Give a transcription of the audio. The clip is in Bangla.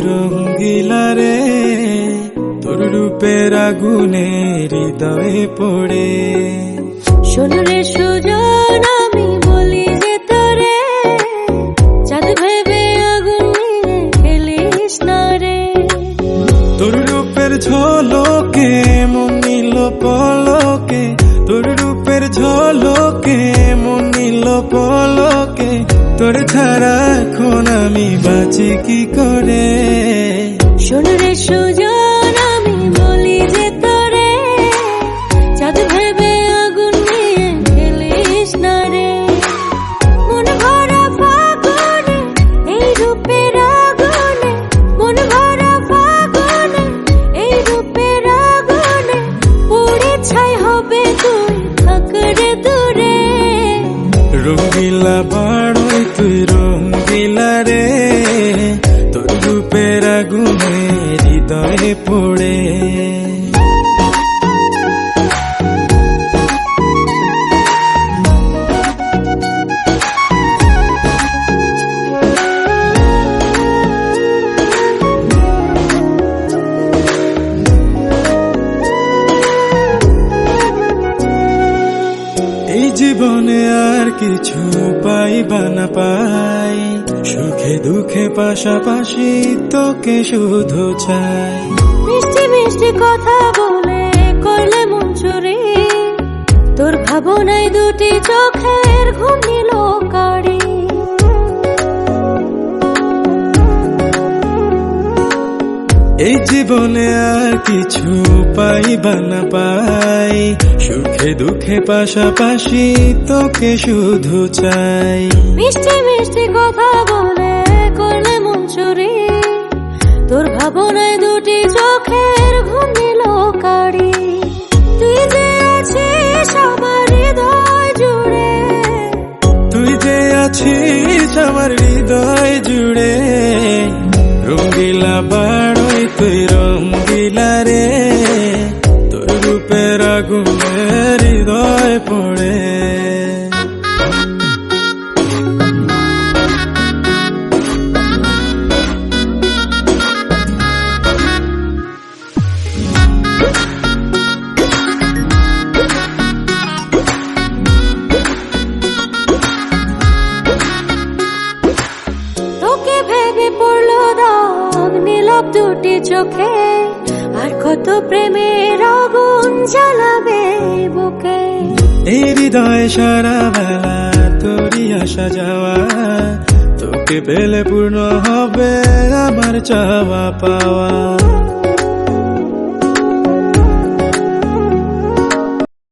রঙ্গিলা রে, তোর রূপের আগুনে হৃদয়ে পড়ে। শোন রে সুজন, আমি বলি যে তোরে, চাঁদ ভেবে আগুন নিয়ে খেলিস না রে। তোর রূপের ঝলকে মন নিল পলকে, তোর রূপের ঝলকে মন নিল পলকে, তোর ছাড়া এখন আমি বাঁচি কি করে। শোন রে সুজন, আমি বলি যে তোরে, চাঁদ ভেবে আগুন নিয়ে খেলিস না রে। মন ভরা ফাগুনে এই রূপের আগুনে, মন ভরা ফাগুনে এই রূপের আগুনে, পুড়ে ছাই হবে তুই থাক রে দূরে। রঙ্গিলা বাড়ই তুই রঙ্গিলা রে, তোর রূপের আগুনে হৃদয়ে পড়ে। এই জীবনে আর কিছু পাইবা না পাই, সুখে দুঃখে পাশাপাশি তোকে শুধু চাই। মিষ্টি মিষ্টি কথা বলে করলে মন চুরি, তোর ভাবনায় দুটি চোখের ঘুম নিল কাড়ি। এই জীবনে আর কিছু পাইবা না পাই, সুখে দুঃখে পাশাপাশি তোকে শুধু চাই। মিষ্টি মিষ্টি কথা বলে করলে মন চুরি, তোর ভাবনায় দুটি চোখের ঘুম নিল কাড়ি। তুই যে আছিস আমার হৃদয় জুড়ে, তুই যে আছিস আমার হৃদয় জুড়ে। রঙ্গিলা বাড়ই তুই রঙ্গিলা রে, তোর রূপের আগুনে হৃদয় পড়ে। তোকে ভেবে পড়লো দাগ নীলব দুটি চোখে, আর কত প্রেমের আগুন জ্বালাবে বুকে। এই হৃদয় সারা বেলা তোরই আসা যাওয়া, তোকে পেলে পূর্ণ হবে আমার চাওয়া পাওয়া।